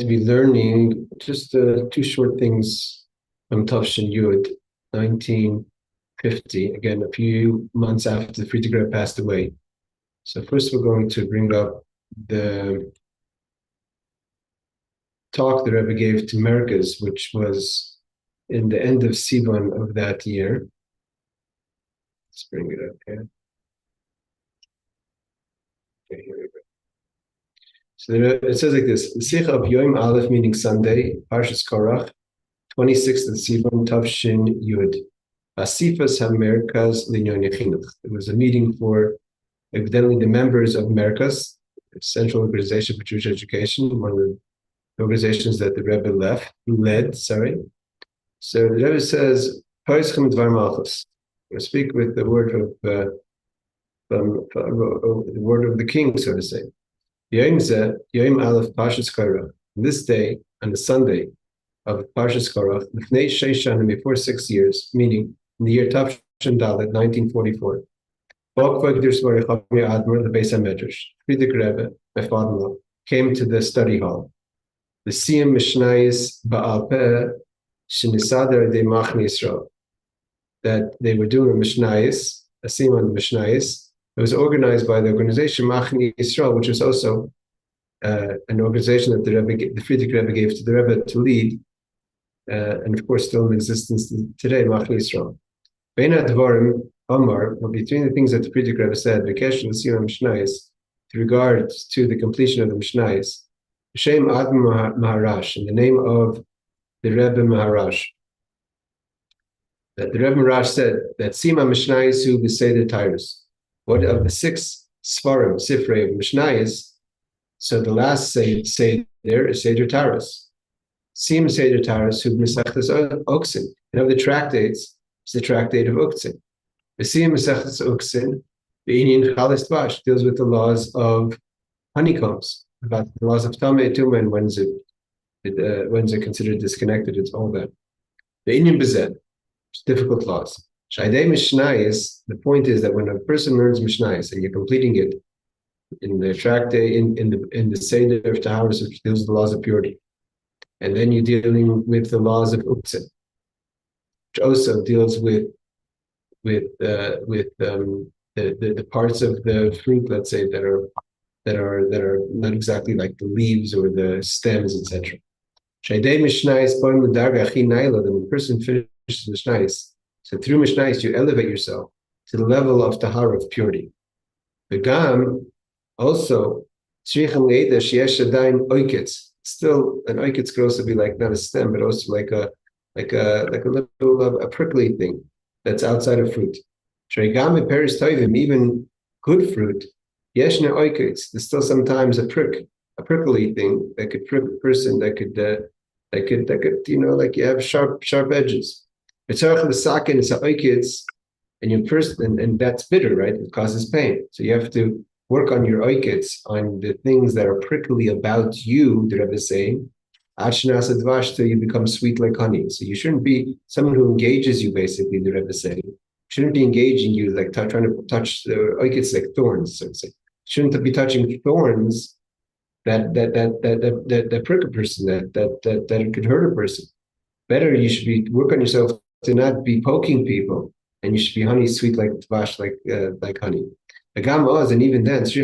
to be learning just two short things from Tafshin Yud, 1950, again, a few months after the Frierdiker Rebbe passed away. So first we're going to bring up the talk the Rebbe gave to Merkos, which was in the end of Sivan of that year. Let's bring it up here. Okay, here we go. So it says like this: the Sicha of Yom Aleph, meaning Sunday, Parshas Korach, 26th of Sivan, Tafshin Yud. Asifas HaMerkos Linyon Chinuch. It was a meeting for evidently the members of Merkos, the Central Organization for Jewish Education, one of the organizations that the Rebbe led. So the Rebbe says, "Parischem Dvar Malchus." I speak with the word of the word of the king, so to say. Yom Aleph Parshas Korach. This day, on the Sunday of Parshas Korach, Lifnei Sheish Shanim, before 6 years, meaning in the year Tafshin Dalet, 1944. The Beis HaMedrash, Frierdiker Rebbe, my father-in-law, came to the study hall. The Siyam Mishnayis Ba'al Peh Shenisader de Machne Yisrael, that they were doing a Mishnayis, a Siyam on the Mishnayis. It was organized by the organization Machne Yisrael, which was also an organization that the Frierdiker Rebbe gave to the Rebbe to lead, and of course still in existence today, Machne Yisrael. Bein HaDvarim Omar, well, between the things that the Frierdiker Rebbe said, V'kesh l'siyum Mishnayis, with regard to the completion of the Mishnayis, Shem Adam Maharash, in the name of the Rebbe Maharash, that the Rebbe Maharash said that Sima Mishnayis hu b'Seder Tyrus. What of the 6 Sfarim, Sifrei of Mishnayis, so the last Seder is Seder Taras. Sim Seder Taras hu b'Mesechtes Oksin, and of the tractates, it's the tractate of Uktzin. The Sim Mesechtes Uksin, the Inyan Chalas Dvash, deals with the laws of honeycombs, about the laws of Tamei Tuma, and when's it considered disconnected. It's all that. The Inyan Bezed, difficult laws. Shaydei Mishnayis, the point is that when a person learns Mishnayis and you're completing it in the tractate, in the Seder of Taharis, which deals with the laws of purity, and then you're dealing with the laws of Uktzin, which also deals with the parts of the fruit, let's say, that are not exactly like the leaves or the stems, etc. Shaydei Mishnayis Boim L'Darga Achi Naila, when the person finishes Mishnayis, so through Mishnayis you elevate yourself to the level of tahara, of purity. The Gam also Shricham Leida Sheyesh Adain Oiketz. Still, an oiketz could also be like not a stem, but also like a little prickly thing that's outside of fruit. Shreigam Peris Toivim, even good fruit. Yeshna oiketz. There's still sometimes a prickly thing that could prick a person. That could like you have sharp edges. It's a sakin, it's a oiketz, and that's bitter, right? It causes pain. So you have to work on your oiketz, on the things that are prickly about you, the Rebbe is saying, till you become sweet like honey. So you shouldn't be someone who engages you, basically, the Rebbe is saying. Shouldn't be engaging you, like trying to touch the oiketz like thorns, so to say. Shouldn't be touching thorns that prick a person, that could hurt a person. Better, you should work on yourself to not be poking people, and you should be honey sweet like tvash, like honey. And even then, but if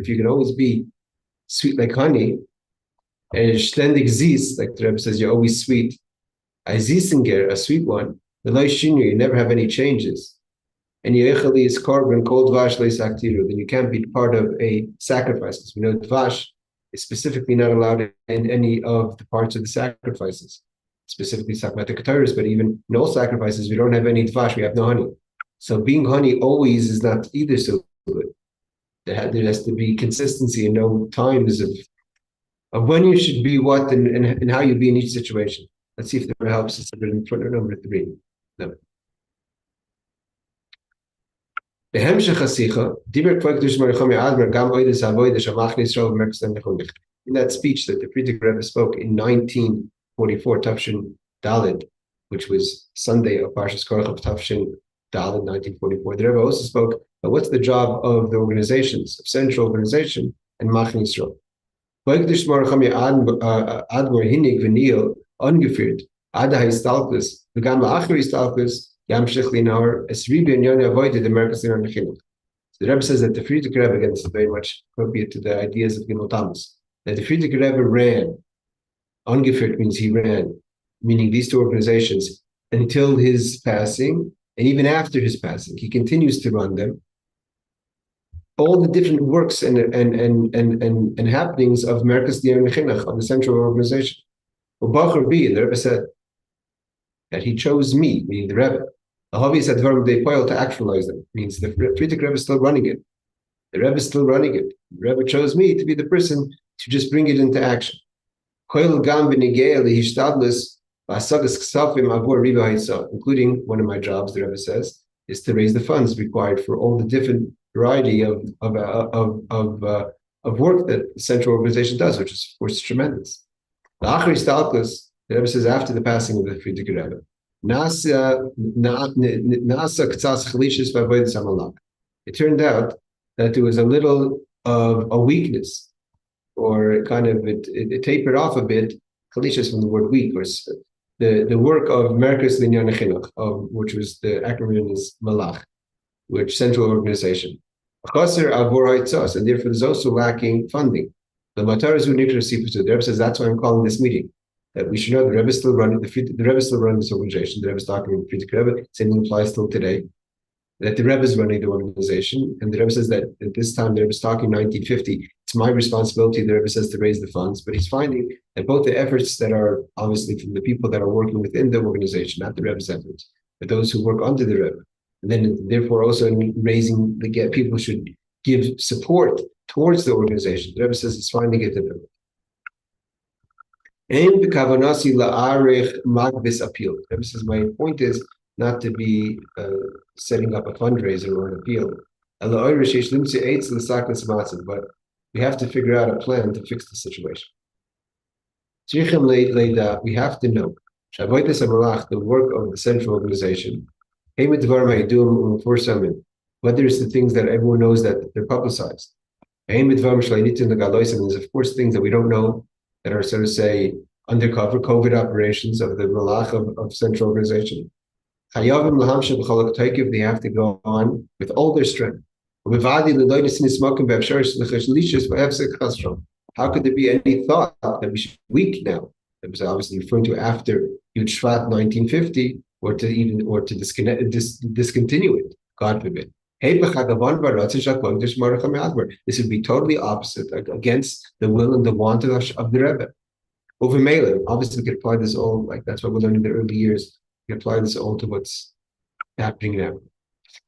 you can always be sweet like honey, and ständig zies, like the Rebbe says, you're always sweet. A sweet one, you never have any changes. And Yechali is korban called dvash leisaktiru, then you can't be part of a sacrifice. We know dvash is specifically not allowed in any of the parts of the sacrifices. Specifically talking about the Keteris, but even in all sacrifices, we don't have any dvash, we have no honey. So being honey always is not either so good. There has to be consistency and no times of when you should be what and how you be in each situation. Let's see if that helps us in front of number 3. No. In that speech that the Frierdiker Rebbe spoke in 1944, Tafshin Dalet, which was Sunday of Parshas Korach of Tafshin Dalet, 1944, the Rebbe also spoke about what's the job of the organizations, of central organization, and Machen Yisrael. Folglich Morachami Admor Hinig Venil ungeführt, Ada Histalkus, Begam La'achar Histalkus, Yam Shechlinor, Esribi and Yoni avoided the Merkos in Chinuch. The Rebbe says that the Friedrich Rebbe, again, this is very much appropriate to the ideas of Gimmel Tammuz, that the Friedrich Rebbe ran, ungeführt means he ran, meaning these two organizations, until his passing, and even after his passing, he continues to run them. All the different works and happenings of Merkos Chinuch, of the central organization. Ubachar B, the Rebbe said that he chose me, meaning the Rebbe. Ahavi said they poil to actualize them. Means the Friedrich Rebbe is still running it. The Rebbe is still running it. The Rebbe chose me to be the person to just bring it into action. Including one of my jobs, the Rebbe says, is to raise the funds required for all the different variety of work that the central organization does, which is of course tremendous. The Rebbe says after the passing of the Friedrich Rebbe, it turned out that there was a little of a weakness, or kind of it tapered off a bit. Chalishis from the word weak, or the work of Merkos Chinuch, which was the acronym is Malach, which central organization. And therefore there's also lacking funding. The Rebbe says that's why I'm calling this meeting. That we should know the Rebbe is still running the Rebbe is still running this organization. The Rebbe is talking to the Friedrich Rebbe. Same thing applies still today. That the Rebbe is running the organization, and the Rebbe says that at this time the Rebbe is talking 1950. It's my responsibility. The Rebbe says to raise the funds, but he's finding that both the efforts that are obviously from the people that are working within the organization, not the Rebbe's efforts, but those who work under the Rebbe, and then therefore also raising people should give support towards the organization. The Rebbe says it's finding it difficult. And the Kavanasi la'arech magbis appeal. The Rebbe says my point is not to be setting up a fundraiser or an appeal. But we have to figure out a plan to fix the situation. We have to know the work of the central organization, whether it's the things that everyone knows that they're publicized. And there's of course things that we don't know that are, so to say, undercover COVID operations of the Malach of central organization. They have to go on with all their strength. How could there be any thought that we should be weak now? That was obviously referring to after Yud Shvat 1950, or to discontinue it. God forbid. This would be totally opposite, against the will and the want of the Rebbe. Over Mele, obviously we could apply this all, like that's what we learned in the early years. We can apply this all to what's happening now.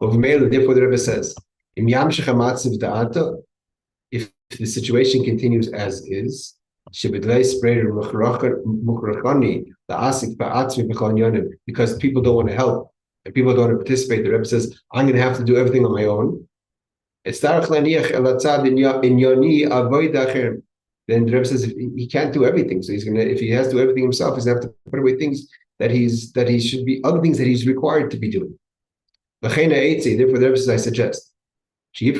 Over Mele, therefore the Rebbe says, if the situation continues as is, because people don't want to help and people don't want to participate, the Rebbe says, I'm going to have to do everything on my own. Then the Rebbe says he can't do everything, so if he has to do everything himself, he's going to have to put away things that he should be, other things that he's required to be doing. Therefore, the Rebbe says, I suggest should be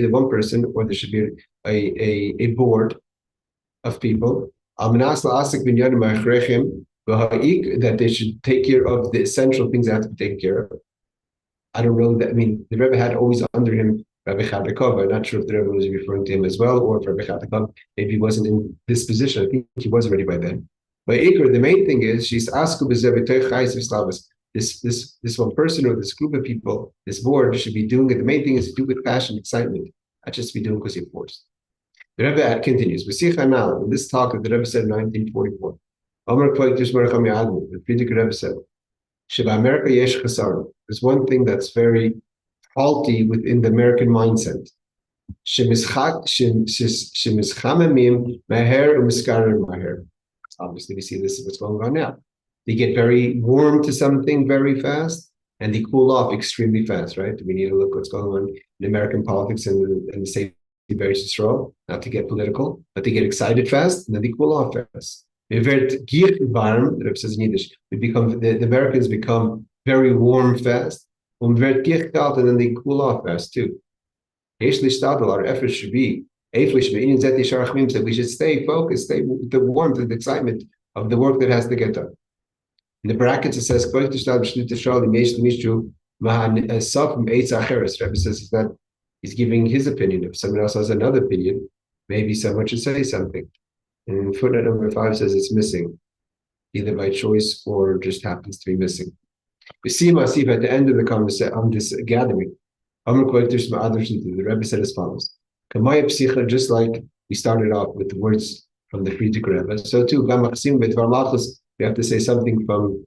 the one person, or there should be a board of people that they should take care of the essential things that have to be taken care of. I don't know that. I mean, the Rebbe had always under him Rabbi Chadakov. I'm not sure if the Rebbe was referring to him as well, or if Rabbi Chadakov maybe he wasn't in this position. I think he was already by then. But Iker, the main thing is she's asku this one person or this group of people, this board should be doing it. The main thing is to do with passion, excitement, not just be doing because you're forced. The Rebbe continues with Sicha now. In this talk that the Rebbe said in 1944, the Friedrich Rebbe said, America yesh chasar. There's one thing that's very faulty within the American mindset. Obviously, we see this is what's going on now. They get very warm to something very fast, and they cool off extremely fast, right? We need to look what's going on in American politics and the safety barriers to throw, not to get political, but they get excited fast, and then they cool off fast. The Rebbe says in Yiddish, the Americans become very warm fast, and then they cool off fast too. Our efforts should be that we should stay focused, stay with the warmth and the excitement of the work that has to get done. In the brackets, it says, Rebbe says he's giving his opinion. If someone else has another opinion, maybe someone should say something. And footnote number 5 says it's missing, either by choice or just happens to be missing. We see Masif at the end of the conversation on this gathering. The Rebbe said as follows: Kamaya Psicha, just like we started off with the words from the Frierdiker Rebbe, so too, we have to say something from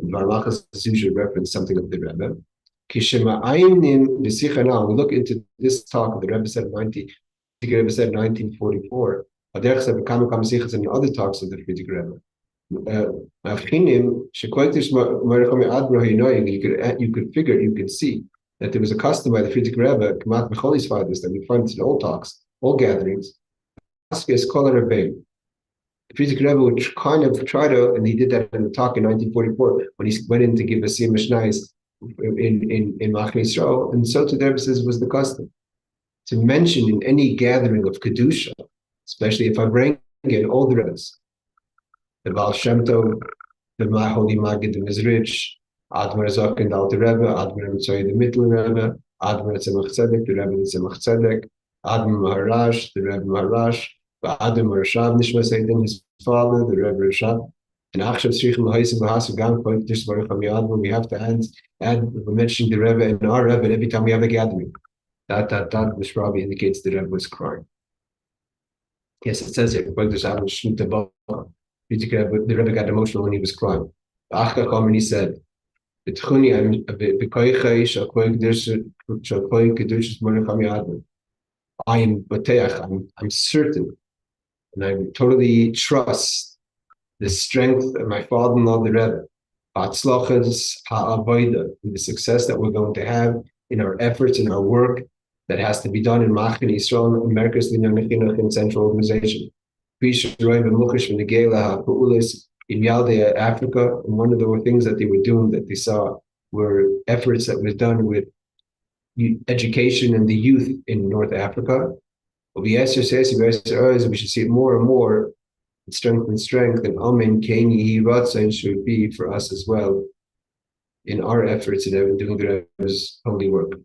Varmachas, usually reference something of the Rebbe. The Sicha now, we look into this talk the Rebbe said 1944. Aderech said Sichas and other talks of the Frierdiker Rebbe. You could see that there was a custom by the Frierdiker Rebbe, Kamat Mecholi's fathers, that we find in all talks, all gatherings. The Frierdiker Rebbe would kind of try to, and he did that in the talk in 1944 when he went in to give a Siyum Mishnayos in Machne Yisrael, and so to the Rebbe says was the custom to mention in any gathering of Kedusha, especially if I bring in all the Rebbes, the Baal Shem Tov, the Holy Maggid, the Mizrich, Admar Zok and Alter Rebbe, Admar Mitzvah the Mittel Rebbe, Admar Tzemach Tzedek, the Rebbe Tzemach Tzedek, Admar Maharash, the Rebbe Maharash, Admar Rashab Nishma Seidin, his father, the Rebbe Rashab, and Achshav Srichim Lahaisim Lahasu Gam Point Tish Baruch HaMiyadma. We have to add we're mentioning the Rebbe and our Rebbe every time we have a gathering. That which probably indicates the Rebbe was crying. Yes, it says here, the Rebbe got emotional when he was crying. And he said, I'm certain, and I totally trust the strength of my father-in-law, the Rebbe, the success that we're going to have in our efforts, in our work that has to be done in Machne Yisrael, in Merkos, in central organization. In Yaldea, Africa, and one of the things that they were doing that they saw were efforts that was done with education and the youth in North Africa. We should see it more and more, strength and strength, and Amen Keni Ratzain should be for us as well in our efforts in doing the Rebbe's holy work.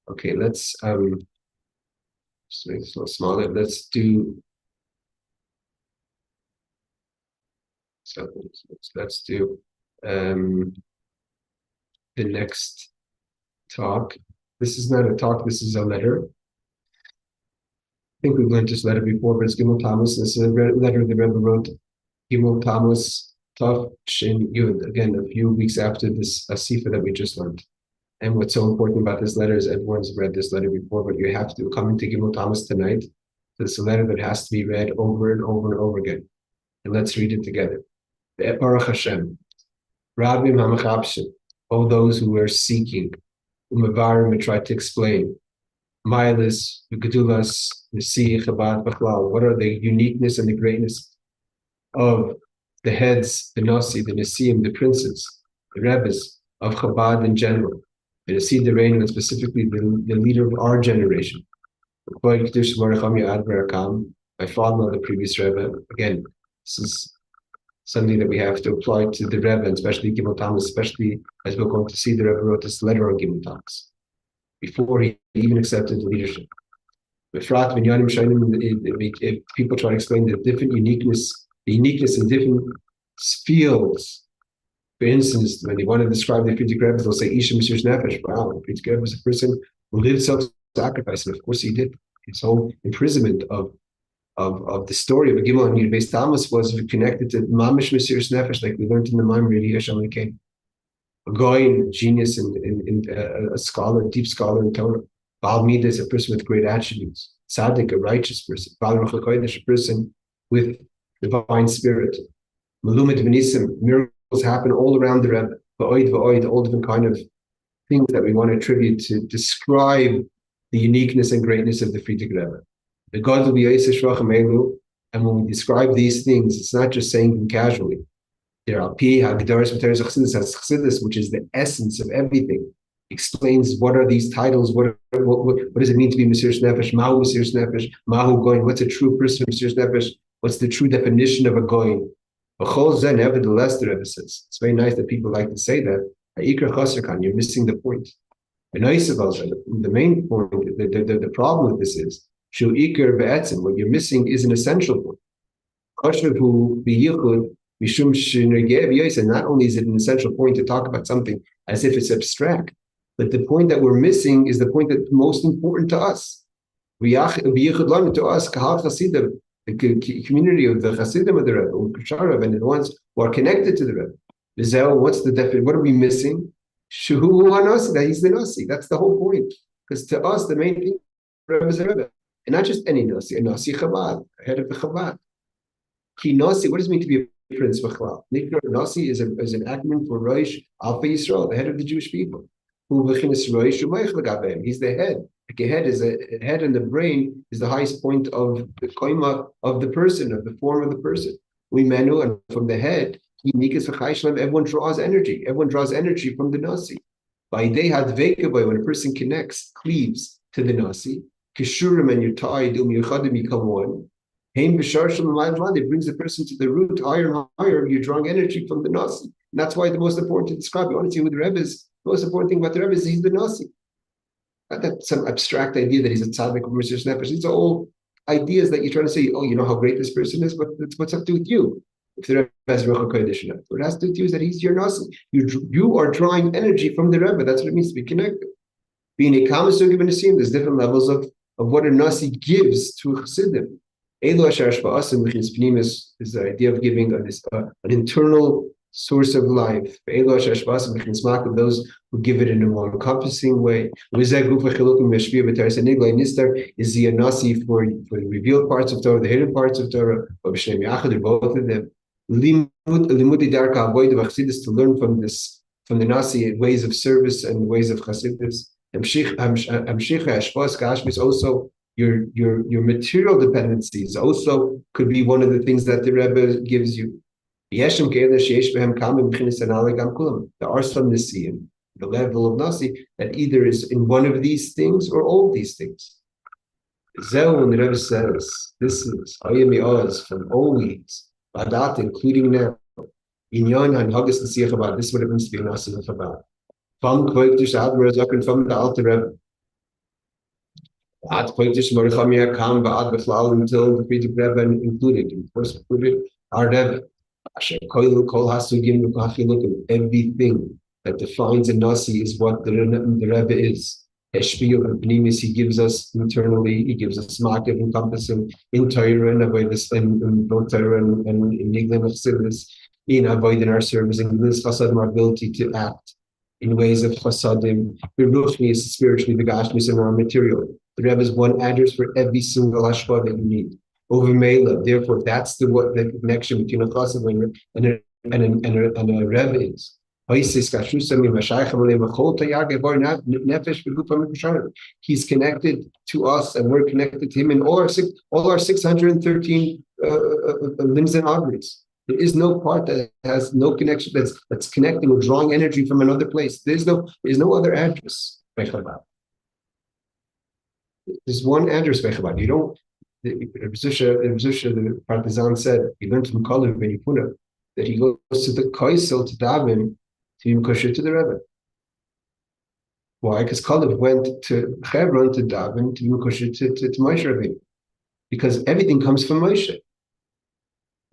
Okay, let's just make this a little smaller. Let's do the next talk. This is not a talk, this is a letter. I think we've learned this letter before, but it's Gimmel Tammuz. This is a letter the Rebbe wrote, Gimmel Tammuz, Tav Shin Yud, again, a few weeks after this Sicha that we just learned. And what's so important about this letter is everyone's read this letter before, but you have to come into Gimmel Tammuz tonight. So it's a letter that has to be read over and over and over again. And let's read it together. Baruch Hashem, Rabbim HaMechabshim, all those who are seeking, Umevarim, and try to explain, Mailis, Gedulas, Nisi, Chabad, Bachlal, what are the uniqueness and the greatness of the heads, the Nasi, the Nisim, the princes, the Rebbes of Chabad in general, the Nasi, the reigning, and specifically the leader of our generation. My father, the previous Rebbe, again, this is something that we have to apply to the Rebbe, and especially Gimmel Tammuz, especially as we're going to see, the Rebbe wrote this letter on Gimmel Tammuz before he even accepted the leadership. If people try to explain the uniqueness in different fields, for instance, when they want to describe the Frierdiker Rebbe, they'll say Isha Mesiras Nefesh. Wow, the Frierdiker Rebbe was a person who lived self-sacrifice, and of course he did. His whole imprisonment of the story of Gimmel and Yud Tammuz was connected to Mamish Mesiras Nefesh, like we learned in the Maimon Yeshua came. A goy, genius, and a scholar, deep scholar in Torah. Baal Midah is a person with great attributes. Tzaddik, a righteous person. Baal Ruach HaKodesh, a person with divine spirit. Melumet v'nisim, miracles happen all around the Rebbe. V'oid, all different kind of things that we want to attribute to describe the uniqueness and greatness of the Frierdiker Rebbe. The God will be Yosef Shvachim Elu, and when we describe these things, it's not just saying them casually. There are Pi, Hagdaris, Chassidus, which is the essence of everything. explains what are these titles, what does it mean to be Mesiras Nefesh, Mahu Mesiras Nefesh, Mahu Goin, what's a true person of Mesiras Nefesh, what's the true definition of a Goin. Nevertheless, the Rebbe says, it's very nice that people like to say that, you're missing the point. And the main point, the problem with this is, what you're missing is an essential point. And not only is it an essential point to talk about something as if it's abstract, but the point that we're missing is the point that's most important to us. To us, the community of the Chassidim of the Rebbe, and the ones who are connected to the Rebbe. What's the definition? What are we missing? That he's the Nasi. That's the whole point. Because to us, the main thing, Rebbe is a Rebbe. And not just any Nasi, a Nasi Chabad, head of the Chabad. Nasi, what does it mean to be a prince of Chabad? Nasi is an acronym for Rosh Alpha Yisrael, the head of the Jewish people. He's the head. A head and the brain is the highest point of the koima of the person, of the form of the person. And from the head, everyone draws energy. Everyone draws energy from the Nasi. When a person connects, cleaves to the Nasi, Kishurim and you're tied, become one. It brings the person to the root, higher and higher. You're drawing energy from the Nasi. And that's why the most important to describe, you want to see who the Rebbe is, the most important thing about the Rebbe is he's the Nasi. Not that some abstract idea that he's a tzaddik or Mesiras Nefesh. These are all ideas that you're trying to say, oh, you know how great this person is, but what's up to do with you? If the Rebbe has Ruach HaKodesh enough. What it has to do with you is that he's your Nasi. You are drawing energy from the Rebbe. That's what it means to be connected. Being a Kamasug and a Sim, there's different levels of what a Nasi gives to a Chassidim. Elo Asher Shva'asim B'chins Pnimis is the idea of giving an internal source of life. Those who give it in a more encompassing way. Is the Nasi for the revealed parts of Torah, the hidden parts of Torah, or both of them. To learn from the Nasi ways of service and ways of Chassidus. Also, your material dependencies also could be one of the things that the Rebbe gives you. There are some Nasiim, the level of Nasi, that either is in one of these things or all of these things. When the Rebbe says, this is Ayami Oz from always, Badat, including now, Inyan and Haggis and Sicha Chabad, this is what it means to be a Nasi of Chabad. From the Alter Rebbe. Until the Frierdiker Rebbe included, of course, included our Rebbe. Everything that defines a Nasi is what the Rebbe is. He gives us internally, he gives us market encompassing in Torah and avoidance in both Torah and in Niglam Chassidus, in avoiding our service, in this Chasadim, our ability to act in ways of Chasadim. Beruchni is spiritually, the Gashmis and our material. The Rebbe is one address for every single hashpah that you need. Over Mela, therefore, that's the connection between a Chassid and a Rebbe is. He's connected to us, and we're connected to him in all our 613 limbs and arteries. There is no part that has no connection that's connecting or drawing energy from another place. There's no other address. There's one address. You don't. The partisan said he learned from Kalev Ben Yifuna that he goes to the Kaisel to daven to be kosher to the Rebbe. Why? Because Kalev went to Hebron to daven to be kosher to Moshe Rabbeinu, because everything comes from Moshe,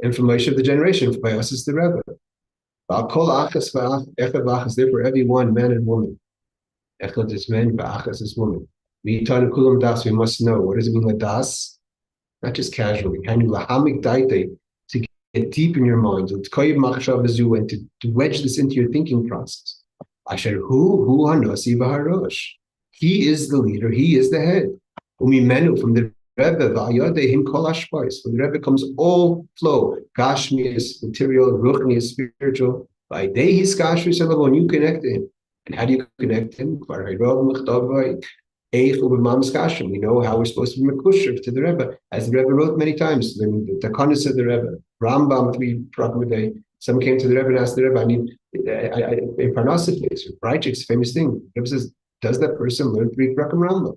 and from Moshe of the generation. By us is the Rebbe. Therefore, every one, man and woman, Echad is man, Ba'achas is woman. We must know what does it mean ladas. Not just casually, to get deep in your mind, and to wedge this into your thinking process. He is the leader, he is the head. From the Rebbe, from the Rebbe comes all flow, Gashmius, material, Ruchnius, spiritual. By day Hiskashrus, when you connect to him. And how do you connect him? We know how we're supposed to be Merkos to the Rebbe, as the Rebbe wrote many times. The Takanis of the Rebbe, Rambam 3 Prakamidei, Someone came to the Rebbe and asked the Rebbe, in Parnassus, Breitschik's famous thing, the Rebbe says, does that person learn 3 Prakim Rambam?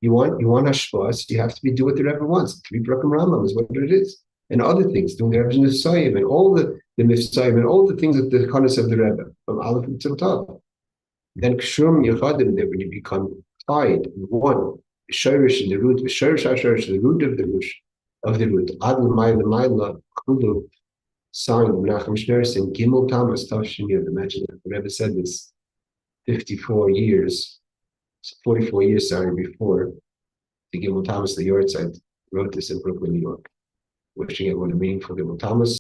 You want hashpas, you have to do what the Rebbe wants. 3 Prakim Rambam is what it is. And other things, doing the Rebbe's Mifsayim and all the Mifsayim and all the things of the Chanas of the Rebbe, from Aleph to Tav. Then Kshum Yechadim, that when you become tied in one, the Shirish and the root, the Shirish HaShirish, the root of the root, Ad L'mayla, Kulu, sign of Menachem Shner saying, Gimmel Tammuz, Tavshin Yud. Imagine that the Rebbe said this 44 years before the Gimmel Tammuz, the Yortzeit, wrote this in Brooklyn, New York. Wishing everyone a meaningful Gimmel Tammuz.